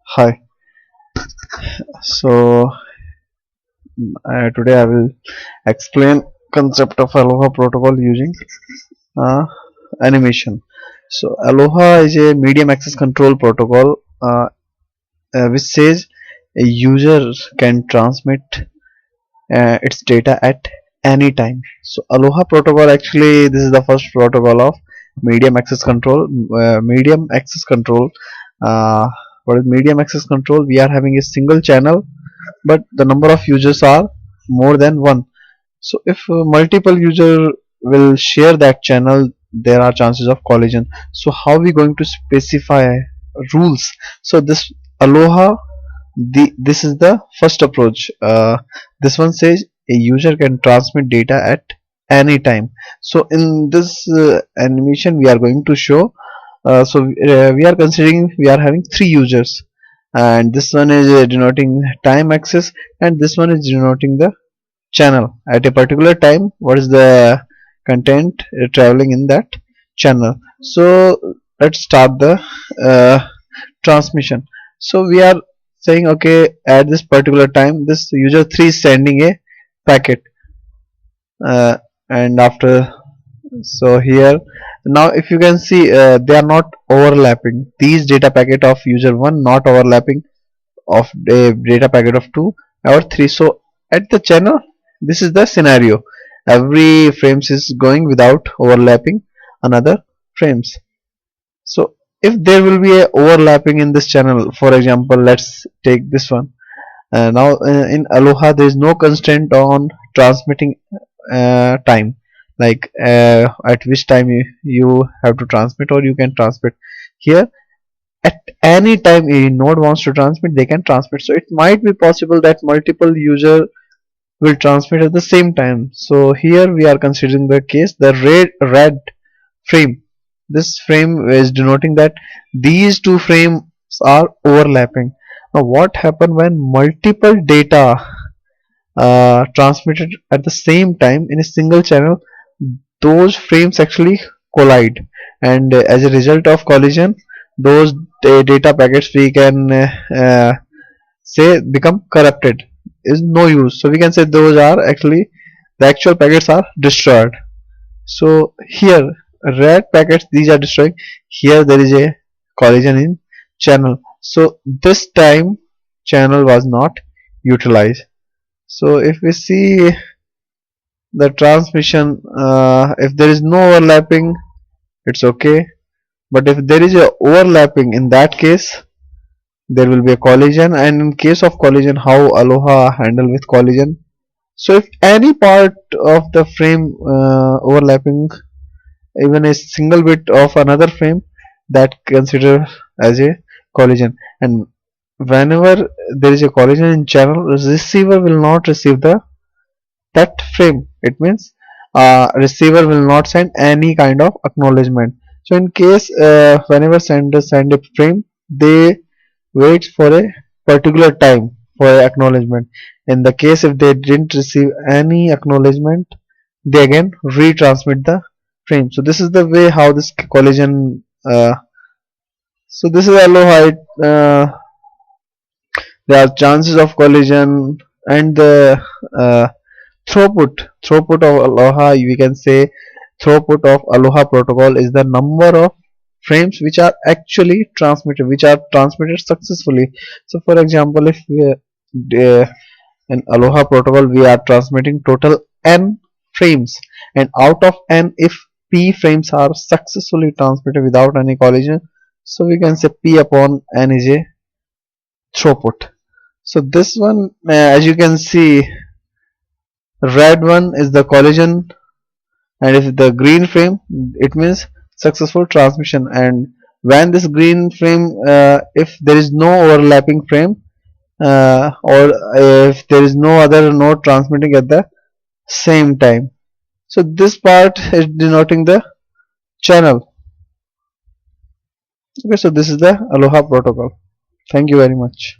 Hi. So today I will explain concept of Aloha protocol using uh, animation. So Aloha is a medium access control protocol which says a user can transmit its data at any time. So Aloha protocol, actually this is the first protocol of medium access control. Medium access control. Uh, what is medium access control? We are having a single channel, but the number of users are more than one. So if multiple user will share that channel, there are chances of collision. So how we going to specify rules? So this Aloha, this is the first approach. This one says a user can transmit data at any time. So in this animation we are going to show, we are considering we are having three users, and this one is denoting time access, and this one is denoting the channel at a particular time. What is the content traveling in that channel? So let's start the transmission. So we are saying, okay, at this particular time this user 3 is sending a packet, uh, and after, so here now if you can see, they are not overlapping. These data packet of user 1 not overlapping of a data packet of 2 or 3. So at the channel, this is the scenario. Every frames is going without overlapping another frames. So if there will be a overlapping in this channel, for example, let's take this one. Now in Aloha there is no constraint on transmitting time, like at which time you have to transmit, or you can transmit. Here at any time a node wants to transmit, they can transmit. So it might be possible that multiple user will transmit at the same time. So here we are considering the case, the red frame. This frame is denoting that these two frames are overlapping. Now what happen when multiple data transmitted at the same time in a single channel? Those frames actually collide, and as a result of collision, those data packets we can say become corrupted, is no use. So we can say those are actually, the actual packets are destroyed. So here red packets, these are destroying. Here there is a collision in channel, so this time channel was not utilized. So if we see the transmission, if there is no overlapping, it's okay, but if there is a overlapping, in that case there will be a collision. And in case of collision, how Aloha handle with collision? So if any part of the frame overlapping even a single bit of another frame, that consider as a collision. And whenever there is a collision in channel, receiver will not receive that frame. It means receiver will not send any kind of acknowledgement. So in case whenever sender send a frame, they wait for a particular time for acknowledgement. In the case if they didn't receive any acknowledgement, they again retransmit the frame. So this is the way how this collision, so this is Aloha. There are chances of collision, and the throughput of Aloha, we can say throughput of Aloha protocol is the number of frames which are actually transmitted, which are transmitted successfully. So for example, if we, in Aloha protocol we are transmitting total n frames, and out of n, if p frames are successfully transmitted without any collision, so we can say p upon n is a throughput. So this one, as you can see, red one is the collision, and if the green frame, it means successful transmission. And when this green frame, if there is no overlapping frame, or if there is no other node transmitting at the same time, so this part is denoting the channel. Okay, so this is the Aloha protocol. Thank you very much.